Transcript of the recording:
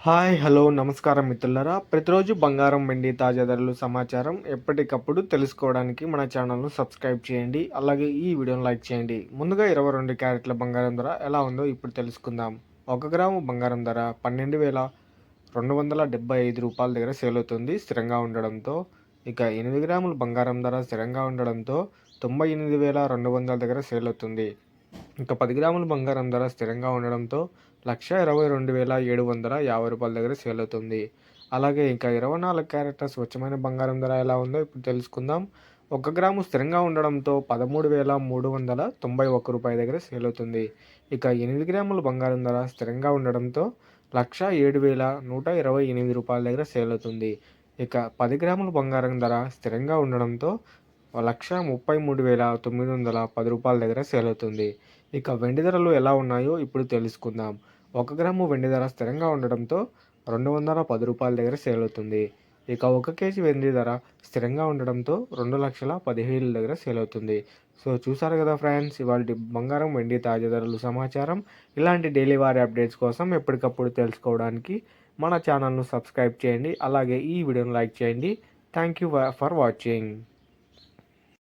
Hi hello నమస్కారం మిత్రులారా. ప్రతిరోజు బంగారం వెండి తాజా ధరలు సమాచారం ఎప్పటికప్పుడు తెలుసుకోవడానికి మన ఛానల్ను సబ్స్క్రైబ్ చేయండి. అలాగే ఈ వీడియోను లైక్ చేయండి. ముందుగా 22 క్యారెట్ల బంగారం ధర ఎలా ఉందో ఇప్పుడు తెలుసుకుందాం. 1 గ్రాము బంగారం ధర 12,275 రూపాయల దగ్గర సేల్ అవుతుంది స్థిరంగా ఉండడంతో. ఇక 8 గ్రాముల బంగారం ధర స్థిరంగా ఉండడంతో 98,200 దగ్గర సేల్ అవుతుంది. ఇంకా 10 గ్రాముల బంగారం ధర స్థిరంగా ఉండడంతో 1,22,750 రూపాయల దగ్గర సేల్ అవుతుంది. అలాగే ఇంకా 24 క్యారెట్ల స్వచ్ఛమైన బంగారం ధర ఎలా ఉందో ఇప్పుడు తెలుసుకుందాం. 1 గ్రాము స్థిరంగా ఉండడంతో 13,391 రూపాయల దగ్గర సేల్ అవుతుంది. ఇక 8 గ్రాముల బంగారం ధర స్థిరంగా ఉండడంతో 1,07,128 రూపాయల దగ్గర సేల్ అవుతుంది. ఇక 10 గ్రాముల బంగారం ధర స్థిరంగా ఉండడంతో 1,33,910 రూపాయల దగ్గర సేల్ అవుతుంది. ఇక వెండి ధరలు ఎలా ఉన్నాయో ఇప్పుడు తెలుసుకుందాం. 1 గ్రాము వెండి ధర స్థిరంగా ఉండడంతో 210 రూపాయల దగ్గర సేల్ అవుతుంది. ఇక 1 కేజీ వెండి ధర స్థిరంగా ఉండడంతో 2,15,000 దగ్గర సేల్ అవుతుంది. సో చూసారు కదా ఫ్రెండ్స్, ఇవాల్టి బంగారం వెండి తాజా ధరలు సమాచారం. ఇలాంటి డైలీ వారి అప్డేట్స్ కోసం ఎప్పటికప్పుడు తెలుసుకోవడానికి మన ఛానల్ను సబ్స్క్రైబ్ చేయండి. అలాగే ఈ వీడియోను లైక్ చేయండి. Thank you for watching.